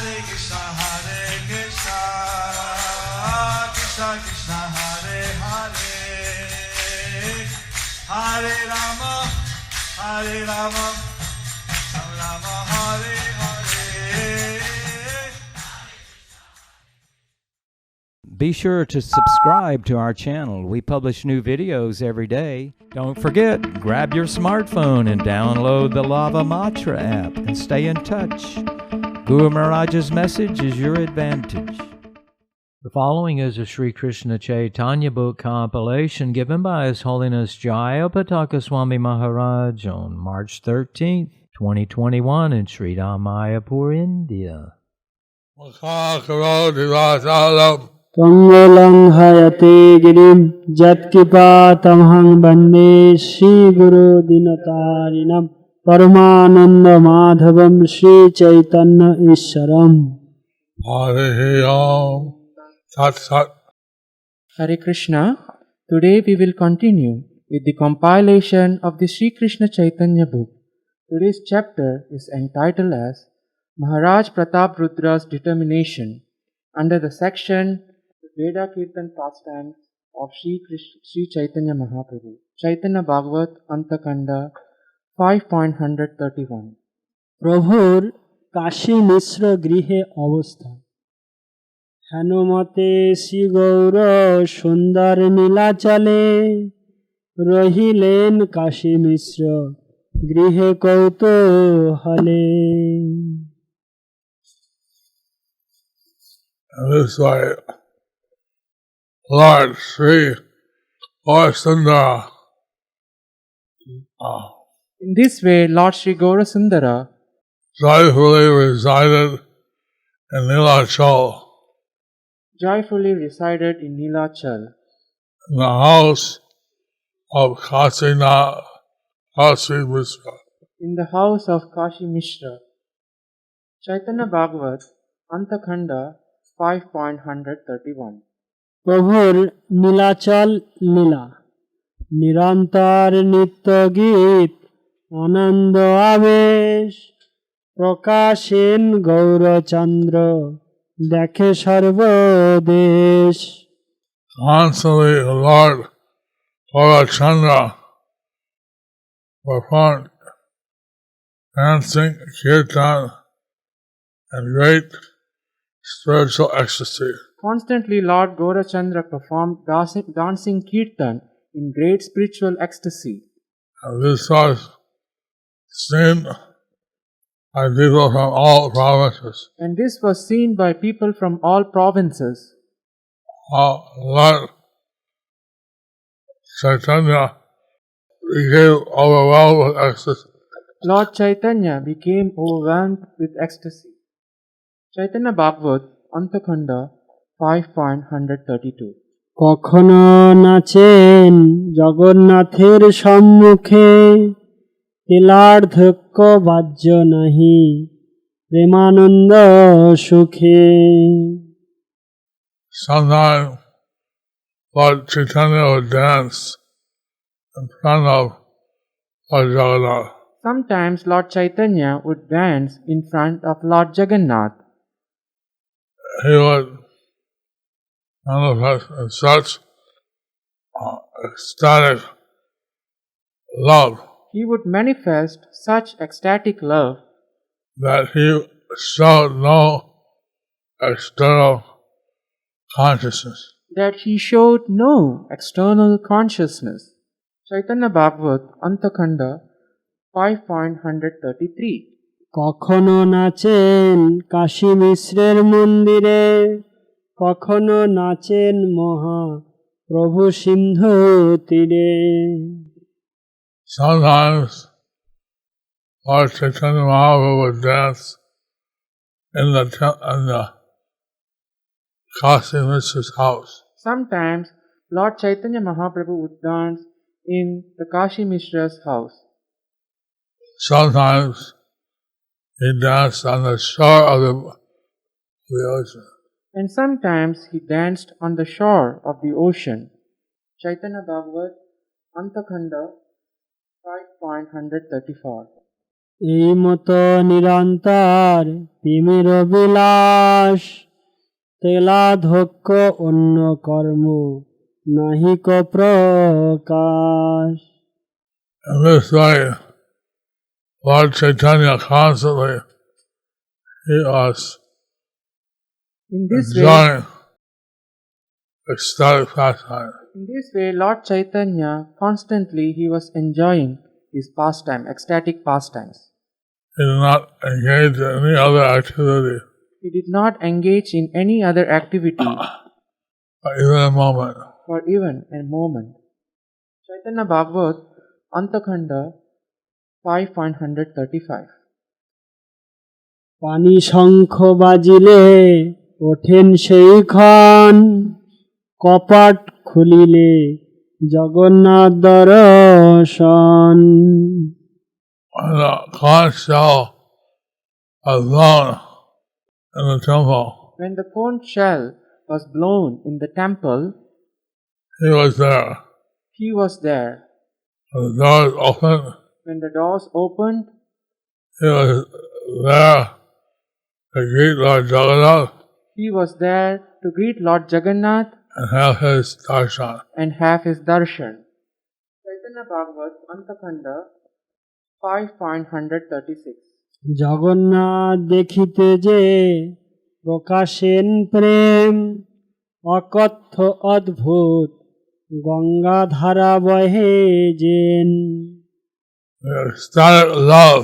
Krishna Krishna Hare Hare Hare Rama Rama Hare Hare. Be sure to subscribe to our channel. We publish new videos every day. Don't forget, grab your smartphone and download the Lava Matra app and stay in touch. Guru Maharaj's message is your advantage. The following is a Sri Krishna Chaitanya book compilation given by His Holiness Jayapataka Swami Maharaj on March 13th, 2021 in Sri Mayapur, India. Tvangalang hayate girim jatkipatamhang bande Shri Guru Dinatarinam Paramananda Madhavam Shri Chaitanya Isharam. Hare Sat Sat. Hare Krishna. Today we will continue with the compilation of the Sri Krishna Chaitanya book. Today's chapter is entitled as Maharaj Pratap Rudra's Determination under the section Veda Kirtan Pastimes of Sri Chaitanya Mahaprabhu. Chaitanya Bhagavat Antakanda 5.131. প্রভুর কাশী মিশ্র গৃহে অবস্থান হেনমতে শ্রী গৌর সুন্দর নীলাচলে রহিলেন কাশী মিশ্র গৃহে কৌতূহলে. This way, Lord Sri Gaurasundara In this way, Lord Sri Gaurasundara joyfully resided in Nilachal, joyfully resided in Nilachal, in the house of Kashi Mishra. in the house of Kashi Mishra. Chaitanya Bhagavat Antakhanda 5.131. প্রভুর নীলাচল লীলা নিরন্তর নিত্য গীত আনন্দ আবেশ প্রকাশেন গৌরচন্দ্র দেখে সর্বদেশ. Constantly, Lord Gaurachandra performed dancing, kirtan, and great spiritual ecstasy. Constantly, Lord Gaurachandra performed dancing kirtan in great spiritual ecstasy. And this was seen by people from all provinces. And this was seen by people from all provinces. Lord Chaitanya became overwhelmed with ecstasy. Lord Chaitanya became overwhelmed with ecstasy. Chaitanya Bhagavat Antakhanda 5.132. কখনো নাচেন জগন্নাথের সম্মুখে তিলার্ধক্য বাজ্য নাহি প্রেমানন্দ সুখে. Sometimes Lord Chaitanya would dance in front of Lord Jagannath. Sometimes Lord Chaitanya would dance in front of Lord Jagannath. He would manifest in such ecstatic love He would manifest such ecstatic love that he showed no external consciousness. that he showed no external consciousness. Chaitanya Bhagavat Antakhanda 5.133. কখনো নাচেন কাশী মিশ্রের মন্দিরে কখনো নাচেন মহা প্রভু সিন্ধু তীরে. Sometimes Lord Chaitanya Mahaprabhu would dance in the Kashi Mishra's house. Sometimes Lord Chaitanya Mahaprabhu would dance in the Kashi Mishra's house. Sometimes he danced on the shore of the ocean. And sometimes he danced on the shore of the ocean. Chaitanya Bhagavat Antakhanda 5.134. এই মতো নিরন্তর প্রেমের বিলাস তেলাধক্য অন্য কর্ম নাহিক প্রকাশ। In this way, Lord Chaitanya constantly, he was In this way, enjoying ecstatic pastime. Lord Chaitanya constantly he was enjoying his pastime, ecstatic pastimes. He did not engage in any other activity, He did not engage in any other activity even a moment. for even a moment. Chaitanya Bhagavat, Antakhanda 5.135. পানি শঙ্খ বাজিলে ওঠেন সেই ক্ষণ, কপাট খুলিলে জগন্নাথ দর্শন। When the conch shell was blown in the temple, When the conch shell was blown in the temple, he was there. he was there. When the doors opened, When the doors opened, he was there to greet Lord Jagannath he was there to greet Lord Jagannath and have his darshan. and have his darshan. Chaitanya Bhagavat, Antakhanda 5.136. Jagannath দেখিতে যে প্রকাশেন প্রেম, অকথ্য অদ্ভুত গঙ্গাধারা বহে যেন। The ecstatic love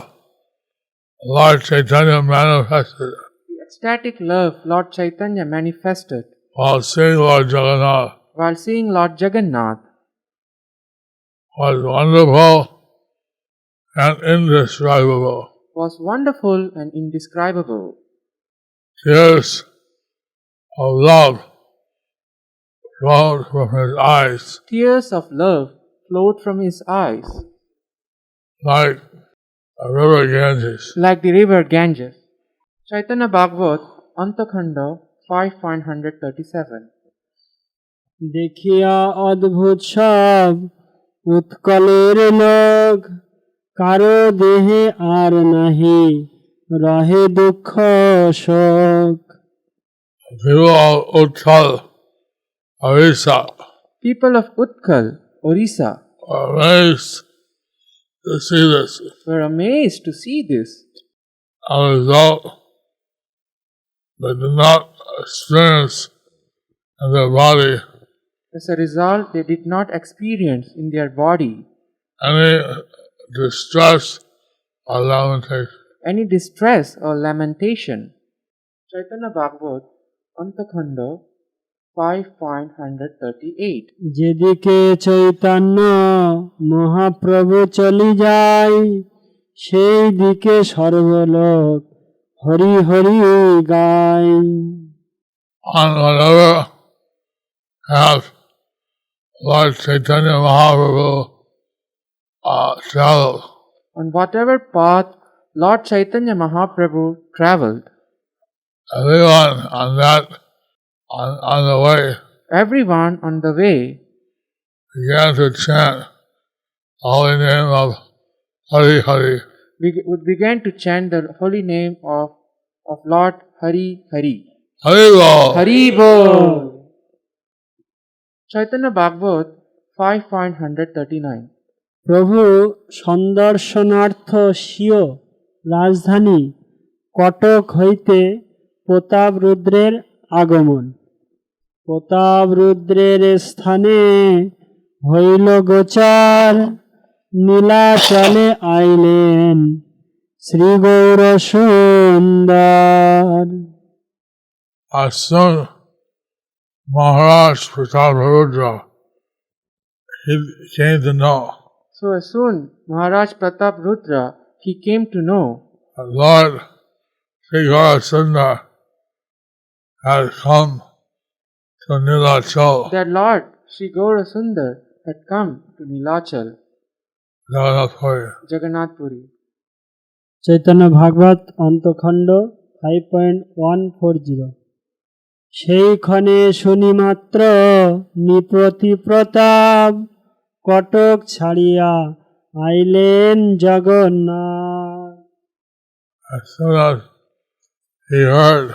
Lord Chaitanya manifested The ecstatic love Lord Chaitanya manifested while seeing Lord Jagannath while seeing Lord Jagannath was wonderful and indescribable. was wonderful and indescribable. Tears of love flowed from his eyes Tears of love flowed from his eyes like a river Ganges. like the river Ganges. Chaitanya Bhagavat, Antakhanda 5.137. দেখিয়া অদ্ভুত সব উৎকলের লোক, কারো দেহে আর নাহি রহে দুঃখ শোক। People of Utkal, Orissa, People of Utkal, Orissa, were amazed to see this. were amazed to see this. As a result, they did not experience in their body As a result, they did not experience in their body any distress or lamentation. any distress or lamentation. Chaitanya Bhagavat, Antakhanda 5.138. যেদিকে চৈতন্য মহাপ্রভু চলি যায়, সেই দিকে সর্বলোক হরি হরি গায়। On whatever path Lord Chaitanya Mahaprabhu traveled, On whatever path Lord Chaitanya Mahaprabhu traveled, everyone on the way everyone on the way began to chant the holy name of Hari Hari. began to chant the holy name of Lord Hari Hari. Hari Bol. Hari Bol. Chaitanya Bhagavat 5.139. প্রভু সন্দর্শনার্থ স্বীয় রাজধানী কটক হইতে প্রতাপরুদ্রের আগমন। প্রতাপরুদ্রের স্থানে হইল গোচর, নীলাচলে আইলেন শ্রী গৌর সুন্দর। As soon Maharaj Prataparudra he came to know So as soon Maharaj Pratap Rudra he came to know that Lord Sri Gaurasundar had come to Nilachal, that Lord Sri Gaura Sundar had come to Nilachal, Jagannath Puri. Jagannath Puri. Chaitanya ভাগবত অন্তখণ্ড 5.140। সেইক্ষণে শুনি মাত্র নিপতি প্রতাপ, কটক ছাড়িয়া আইলেন Jagannath. as soon as he heard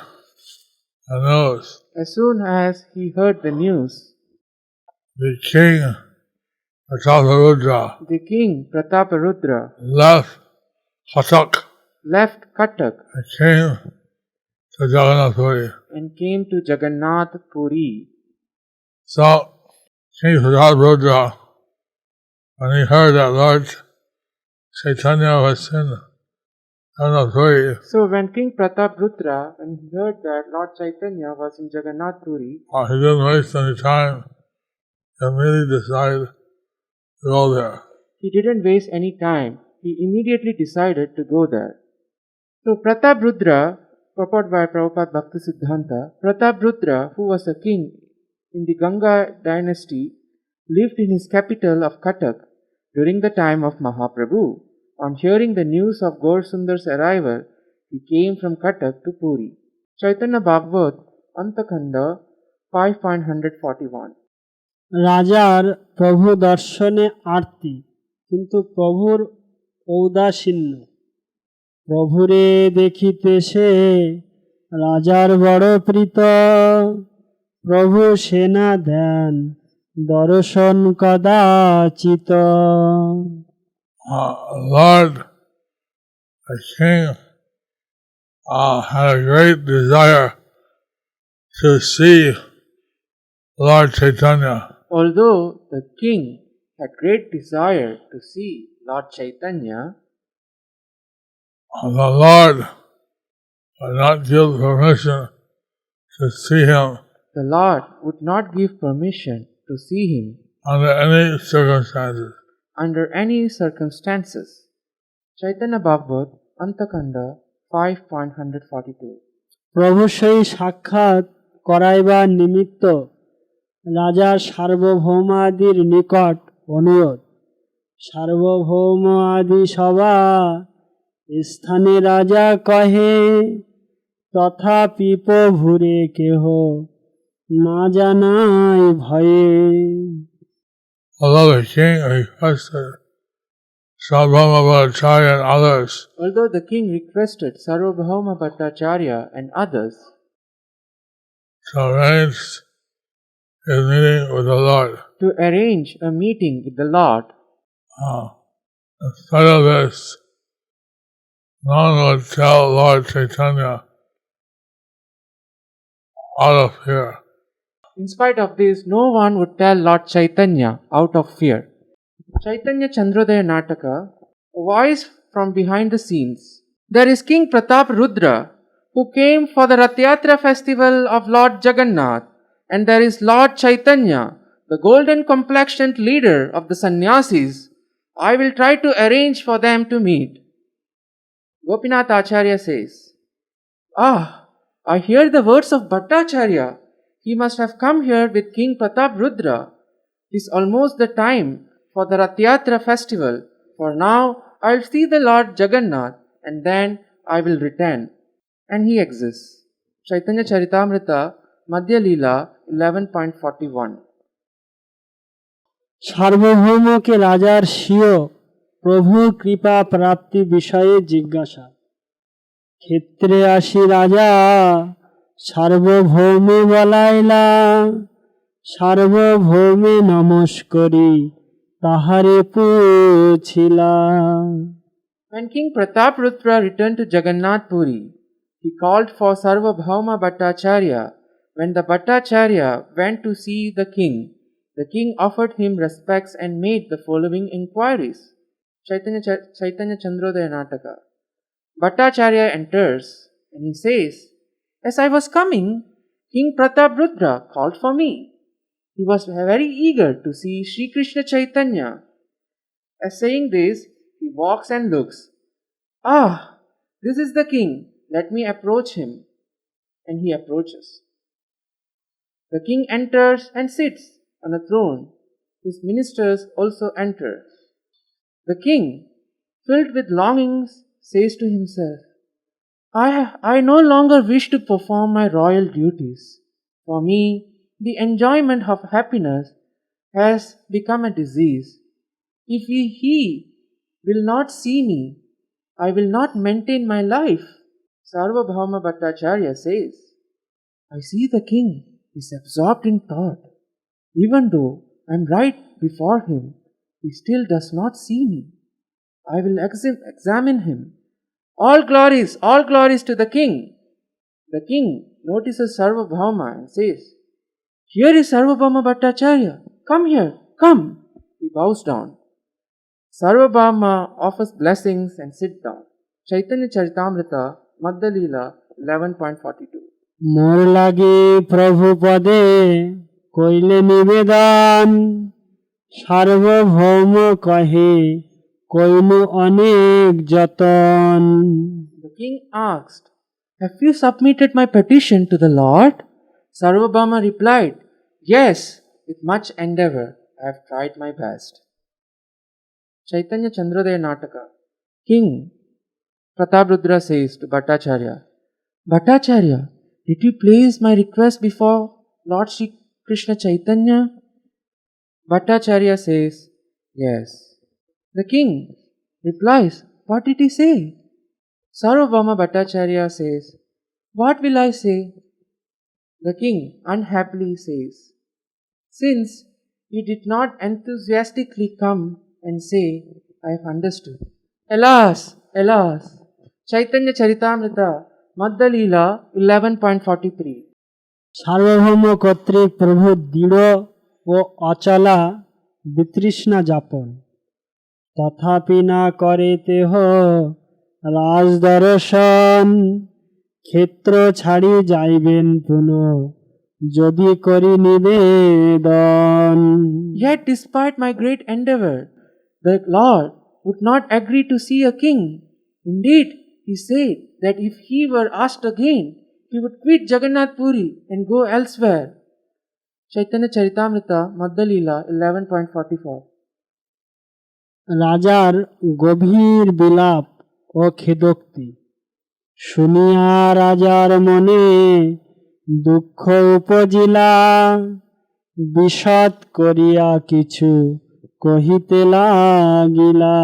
the news, As soon as he heard the news, the king Prataparudra the king Prataparudra left Hatak left Katak and came to Jagannath Puri. and came to Jagannath Puri. So King Prataparudra, when he heard that Lord Chaitanya was in Jagannath Puri, So when King Prataparudra, when he heard that Lord Chaitanya was in Jagannath Puri, he didn't waste any time. He immediately decided to go there. he didn't waste any time. He immediately decided to go there. So Prataparudra, purported by Prabhupada Bhaktisiddhanta, Prataparudra, who was a king in the Ganga dynasty, lived in his capital of Katak during the time of Mahaprabhu. On hearing the news of Gaur Sundar's arrival, he came from Katak to Puri. Chaitanya Bhagavat, Antakhanda 5.141. রাজার প্রভু দর্শনে আরতি, কিন্তু প্রভুর ঔদাসীন্য। প্রভুরে দেখিতে সে রাজার বড় প্রীত, প্রভু সেনা দেন দর্শন কদাচিত। Lord, the king had a great desire to see Lord Chaitanya. Although the king had great desire to see Lord Chaitanya, The Lord would not give permission to see him the Lord would not give permission to see him under any circumstances. under any circumstances. Chaitanya Bhagavat, Antakhanda 5.142. প্রভু সেই সাক্ষাৎ করাইবার নিমিত্ত রাজার সার্বভৌমাদির নিকট অনুরোধ। সার্বভৌম আদি সভা স্থানে রাজা কহে, তথাপি প্রভুরে কেহ না জানাই ভয়ে। Although the king requested Sarvabhauma Bhattacharya and others Although the king requested Sarvabhauma Bhattacharya and others to arrange his meeting with the Lord, to arrange a meeting with the Lord, instead of this, none would tell Lord Chaitanya out of fear. in spite of this, no one would tell Lord Chaitanya out of fear. Chaitanya Chandrodaya Nataka, a voice from behind the scenes. There is King Prataparudra, who came for the Rath-yatra festival of Lord Jagannath, and there is Lord Chaitanya, the golden complexioned leader of the sannyasis. I will try to arrange for them to meet. Gopinath Acharya says, I hear the words of Bhattacharya. He must have come here with King Prataparudra. It is almost the time for the Rath-yatra festival. For now, I will see the Lord Jagannath and then I will return. And he exists. Chaitanya Charitamrita, Madhya Leela 11.41. সার্বভৌমকে রাজার স্বীয় প্রভু কৃপা প্রাপ্তি বিষয়ে জিজ্ঞাসা। ক্ষেত্রে আসি রাজা সার্বভৌমে বলাইলা, সার্বভৌমে নমস্করি তাহারে পুছিলা। When King Prataparudra returned to Jagannath Puri, he called for Sarvabhauma Bhattacharya. When the Bhattacharya went to see the king offered him respects and made the following inquiries. Chaitanya Chandrodaya Nataka. Bhattacharya enters and he says, as I was coming, King Prataparudra called for me. He was very eager to see Sri Krishna Chaitanya. As saying this, he walks and looks. This is the king. Let me approach him. And he approaches. The king enters and sits on a throne. His ministers also enter. The king, filled with longings, says to himself, I no longer wish to perform my royal duties. For me, the enjoyment of happiness has become a disease. If he will not see me, I will not maintain my life. Sarvabhauma Bhattacharya says, I see the king is absorbed in thought. Even though I am right before him, he still does not see me. I will examine him. All glories to the king. The king notices Sarvabhauma and says, Here is Sarvabhauma Bhattacharya. Come here, come. He bows down. Sarvabhauma offers blessings and sits down. Chaitanya Charitamrita, Madhya Leela 11.42. মোর লাগে প্রভু পদে কইলে নিবেদন সার্বভৌম কহে কইনু অনেক যতন। The king asked, Have you submitted my petition to the Lord? Sarvabhauma replied, Yes, with much endeavor I have tried my best. Chaitanya Chandrodaya Nataka. King Prataprudra says to Bhattacharya, Bhattacharya, did you place my request before Lord Sri Krishna Chaitanya? Bhattacharya says, Yes. The king replies, What did he say? Sarvabhauma Bhattacharya says, What will I say? The king unhappily says, Since you did not enthusiastically come and say, I have understood. Alas, alas. Chaitanya Charitamrita, Madhya Leela 11.43. সার্বভৌম কর্তৃক প্রভু দৃঢ় ও অচলা বিতৃষ্ণা যাপন তথাপি না করে তেহ রাজদর্শন ক্ষেত্র ছাড়ি যাইবেন পুনঃ যদি করি নিবেদন। Yet despite my great endeavor, the Lord would not agree to see a king. Indeed, he said that if he were asked again, he would quit Jagannath Puri and go elsewhere. Chaitanya Charitamrita, Madhya Leela 11.44. রাজার গভীর বিলাপ ও খেদোক্তি শুনিয়া রাজার মনে দুঃখ উপজিলা বিশদ করিয়া কিছু কহিতে লাগিলা।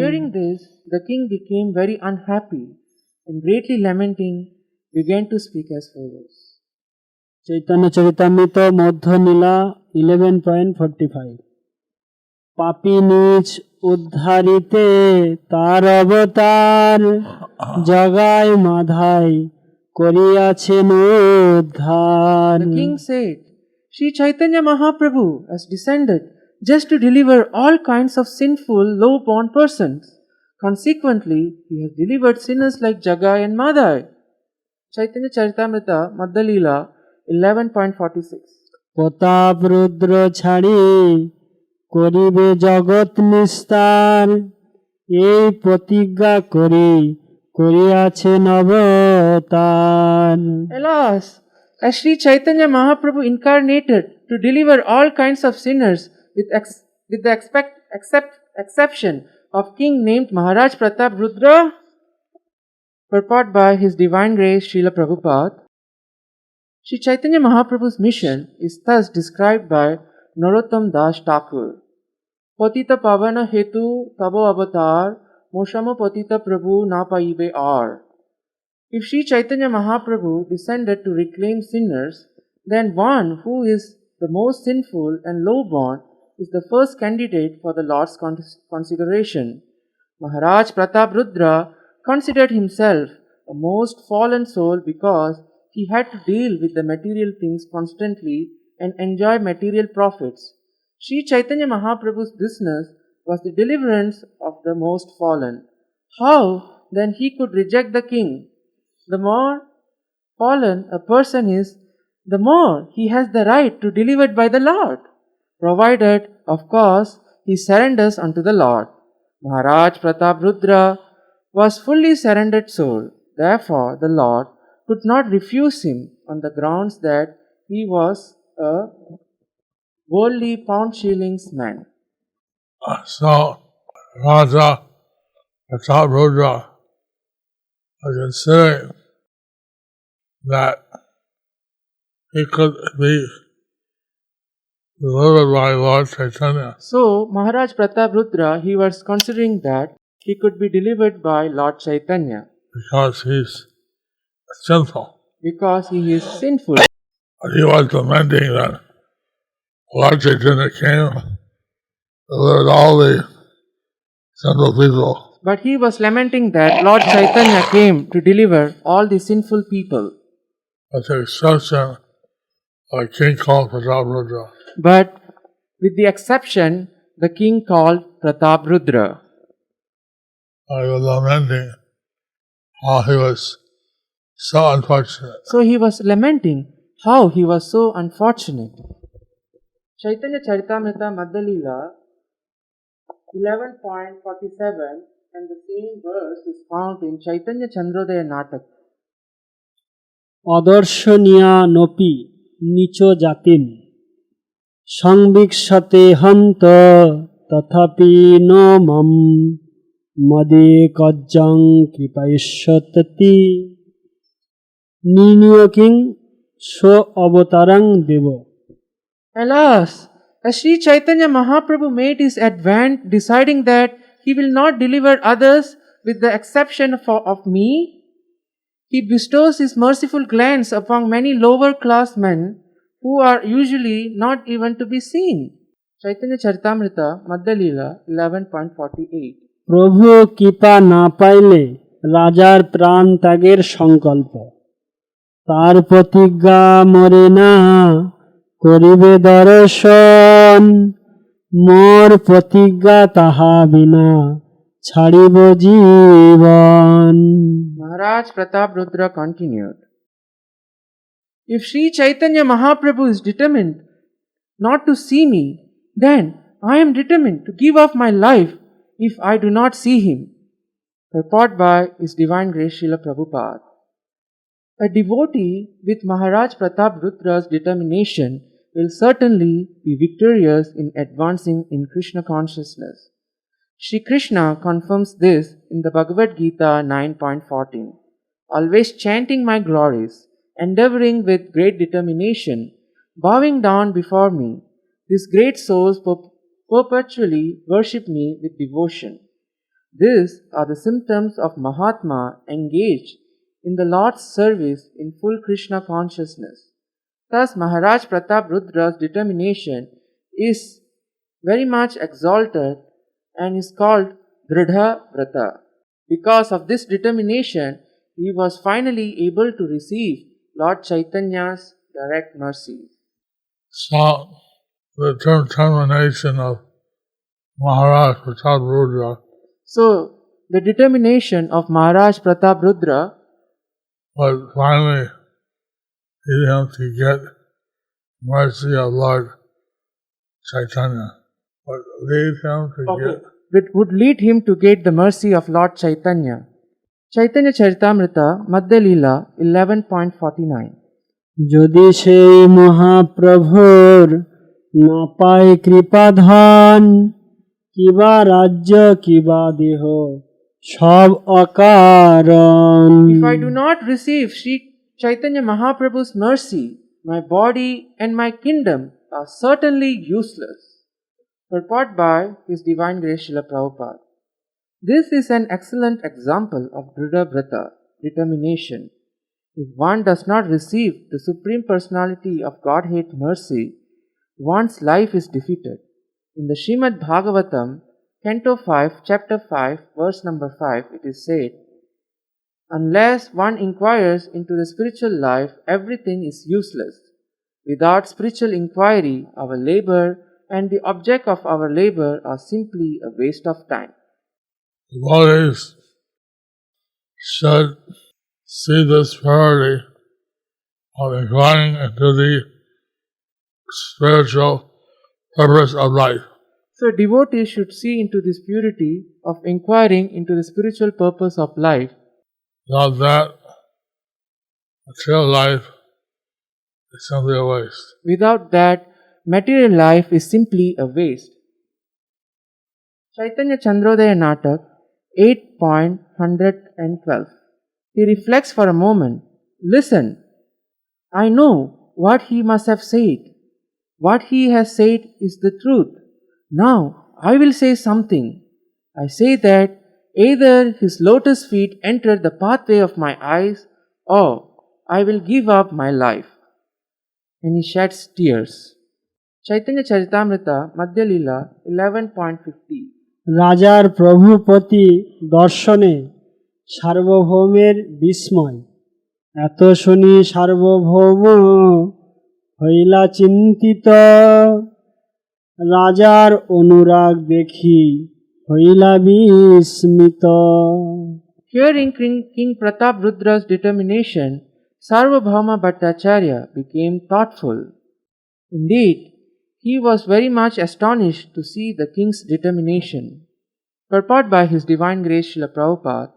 Hearing this, the king became very unhappy and greatly lamenting began to speak as follows. Chaitanya Charitamrita মধ্য নীলা 11.45। পাপী নিজ উদ্ধারিতে তার অবতার জগায় মাধায় করিয়াছেন উদ্ধার। The king said, Sri Chaitanya Mahaprabhu has descended just to deliver all kinds of sinful, low-born persons. Consequently, he has delivered sinners like Jagai and Madhai. Chaitanya Charitamrita, Madhya Leela 11.46. প্রতাপ রুদ্র ছাড়ি করিবে জগৎ নিস্তার এই প্রতিজ্ঞা করি করিয়াছেন অবতার। Alas, as Sri Chaitanya Mahaprabhu incarnated to deliver all kinds of sinners with the exception of king named Maharaj Pratap Rudra, purport by His Divine Grace Srila Prabhupada, Sri Chaitanya Mahaprabhu's mission is thus described by Narottam Das Thakur. Patita pavana hetu tabo avatar, moshama patita prabhu na paibe ar. If Sri Chaitanya Mahaprabhu descended to reclaim sinners, then one who is the most sinful and low-born is the first candidate for the Lord's consideration. Maharaj Pratap Rudra considered himself a most fallen soul because he had to deal with the material things constantly and enjoy material profits. Sri Chaitanya Mahaprabhu's business was the deliverance of the most fallen. How then he could reject the king? The more fallen a person is, the more he has the right to delivered by the Lord, provided, of course, he surrenders unto the Lord. Maharaj Pratap Rudra was fully surrendered soul. Therefore, the Lord could not refuse him on the grounds that he was a worldly pound-shillings man. So, Raja Prataprudra was considering that he could be delivered by Lord Chaitanya. So, Maharaj Pratap Rudra, he was considering that he could be delivered by Lord Chaitanya because he's sinful. because he is sinful. But he was lamenting that Lord Chaitanya came, delivered all the sinful people. But he was lamenting that Lord Chaitanya came to deliver all the sinful people. With the exception of a king called Prataprudra. But with the exception, the king called Prataprudra. I was lamenting how he was so unfortunate. So he was lamenting how he was so unfortunate. Chaitanya Charitamrita Madhyalila 11.47 and the same verse is found in Chaitanya Chandrodaya Natak. অদর্শনিয়া নপি নিচ জাতিন সংবিক্ষতে হন্ত তথাপি ন মম মদে কজ্জং কৃপাইষ্যতি নিনিয়কিং স্ব অবতারং দেব। Alas, as Sri Chaitanya Mahaprabhu made his advent deciding that he will not deliver others with the exception of me, he bestows his merciful glance upon many lower class men who are usually not even to be seen. Chaitanya Charitamrita Madhyalila 11.48. প্রভু কৃপা না পাইলে রাজার প্রাণ ত্যাগের সংকল্প তার প্রতিজ্ঞা মরে না করিবে দর্শন মোর প্রতিজ্ঞা তাহা বিনা ছাড়িব জীবন। Maharaj Prataprudra continued. If Sri Chaitanya Mahaprabhu is determined not to see me, then I am determined to give up my life if I do not see him. Purport by His Divine Grace Srila Prabhupada. A devotee with Maharaj Prataparudra's determination will certainly be victorious in advancing in Krishna consciousness. Shri Krishna confirms this in the Bhagavad Gita 9.14. Always chanting my glories, endeavoring with great determination, bowing down before me, these great souls perpetually worship me with devotion. These are the symptoms of Mahatma engaged in the Lord's service in full Krishna consciousness. Thus, Maharaj Prataparudra's determination is very much exalted and is called Dridha Vrata. Because of this determination, he was finally able to receive Lord Chaitanya's direct mercy. So, the determination of Maharaj Prataprudra So, the determination of Maharaj Prataprudra was finally lead him to get mercy of Lord Chaitanya. But lead him to get it would lead him to get the mercy of Lord Chaitanya. Chaitanya Charitamrita Madhyalila 11.49. যদি সেই মহাপ্রভুর না পায় কৃপাধন কিবা রাজ্য কিবা দেহ সব অকারণ। If I do not receive Sri Chaitanya Mahaprabhu's mercy, my body and my kingdom are certainly useless. Purport by His Divine Grace Srila Prabhupada. This is an excellent example of Dridha Vrata, determination. If one does not receive the Supreme Personality of Godhead mercy, one's life is defeated. In the Srimad Bhagavatam, Canto 5, Chapter 5, verse number 5, it is said, unless one inquires into the spiritual life, everything is useless. Without spiritual inquiry, our labor and the object of our labor are simply a waste of time. devotees should see this priority of inquiring into the spiritual purpose of life. So devotees should see into this purity of inquiring into the spiritual purpose of life. Without that, material life is simply a waste. Without that, material life is simply a waste. Chaitanya Chandrodaya Natak 8.112. He reflects for a moment. Listen, I know what he must have said. What he has said is the truth. Now I will say something. I say that either his lotus feet enter the pathway of my eyes, or I will give up my life. And he sheds tears. Chaitanya Charitamrita, Madhya Leela 11.50. রাজার প্রভুপতি দর্শনে সার্বভৌমের বিস্ময়। এত শুনি সার্বভৌম হইলা চিন্তিত, রাজার অনুরাগ দেখি হইলা বিস্মিত। Hearing King Prataparudra's determination, Sarvabhauma Bhattacharya became thoughtful. Indeed, he was very much astonished to see the king's determination. Purport by His Divine Grace Srila Prabhupada,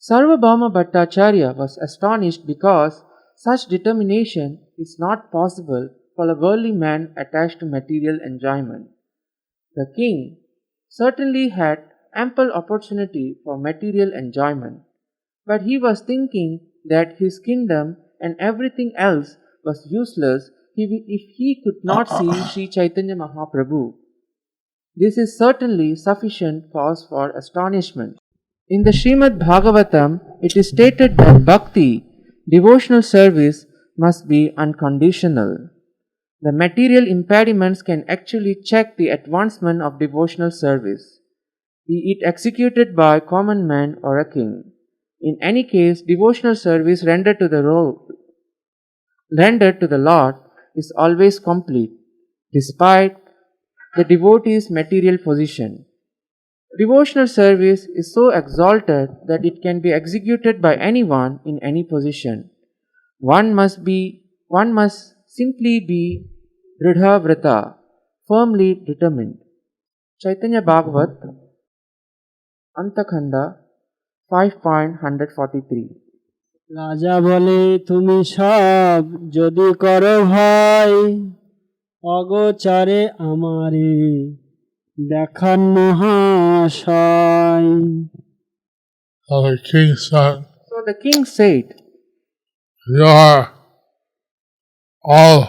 Sarvabhauma Bhattacharya was astonished because such determination is not possible for a worldly man attached to material enjoyment. The king certainly had ample opportunity for material enjoyment, but he was thinking that his kingdom and everything else was useless if he could not see Sri Chaitanya Mahaprabhu. This is certainly sufficient cause for astonishment. In the Srimad Bhagavatam, it is stated that bhakti, devotional service, must be unconditional. The material impediments can actually check the advancement of devotional service, be it executed by a common man or a king. In any case, devotional service rendered to the Lord is always complete, despite the devotee's material position. Devotional service is so exalted that it can be executed by anyone in any position. One must simply be dridha vrata, firmly determined. Chaitanya Bhagavat, Antakhanda 5.143. রাজা বলে তুমি সব যদি করো ভাই, অগোচরে আমারে দেখান মহাশয়। So the king said, So the king said, you are all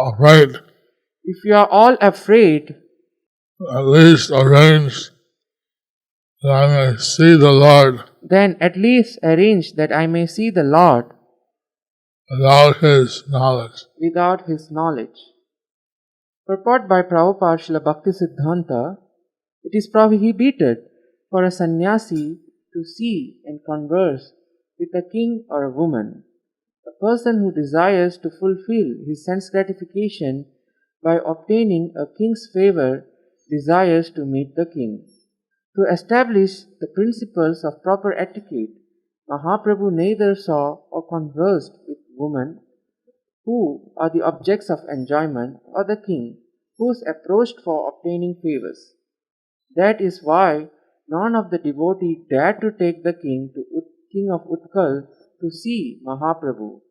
afraid, if you are all afraid, at least arrange that I may see the Lord then at least arrange that I may see the Lord without his knowledge. without his knowledge. Purport by Prabhupada Srila Bhakti Siddhanta, it is prohibited for a sannyasi to see and converse with a king or a woman. A person who desires to fulfill his sense gratification by obtaining a king's favor desires to meet the king. To establish the principles of proper etiquette, Mahaprabhu neither saw or conversed with women who are the objects of enjoyment or the king who is approached for obtaining favors. That is why none of the devotees dared to take the king of Utkal to see Mahaprabhu.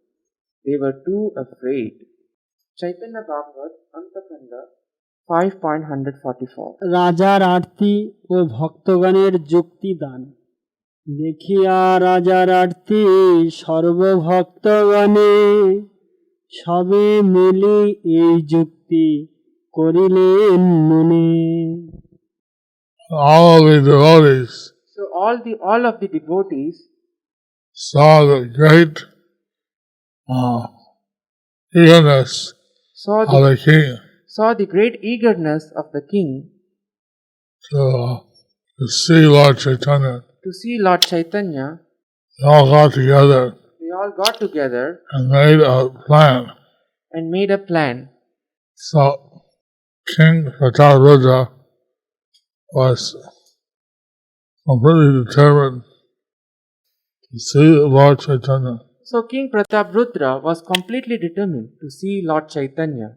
They were too afraid. Chaitanya Bhagavat, Antakhanda 5.144. রাজার আরতি ও ভক্তগণের যুক্তি দান। দেখিয়া রাজার আরতি সর্বভক্তগণে, সবে মিলি এই যুক্তি করিলেন মনে। All of the devotees So all of the devotees saw the great eagerness saw of the king the great eagerness of the king to see Lord Chaitanya. to see Lord Chaitanya. They all got together They all got together and made a plan. So King Prataparudra was completely determined to see Lord Chaitanya. So King Prataparudra was completely determined to see Lord Chaitanya.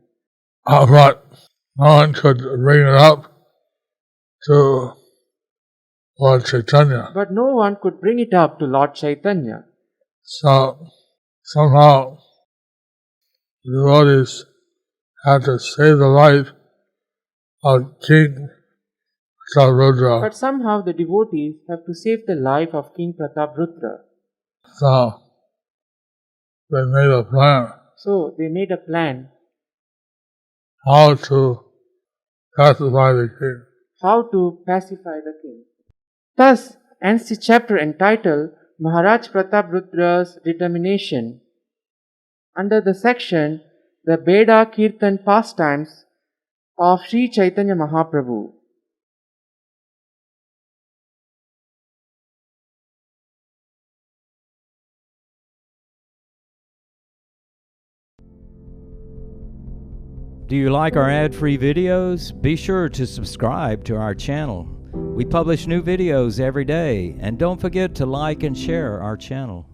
But no one could bring it up to Lord Chaitanya. But no one could bring it up to Lord Chaitanya. So somehow the devotees had to save the life of King Prataparudra. But somehow the devotees have to save the life of King Prataparudra. So they made a plan So they made a plan how to pacify the king. how to pacify the king. Thus ends the chapter entitled Maharaj Prataparudra's Determination. Under the section The Beda Kirtan Pastimes of Sri Chaitanya Mahaprabhu. Do you like our ad-free videos? Be sure to subscribe to our channel. We publish new videos every day, and don't forget to like and share our channel.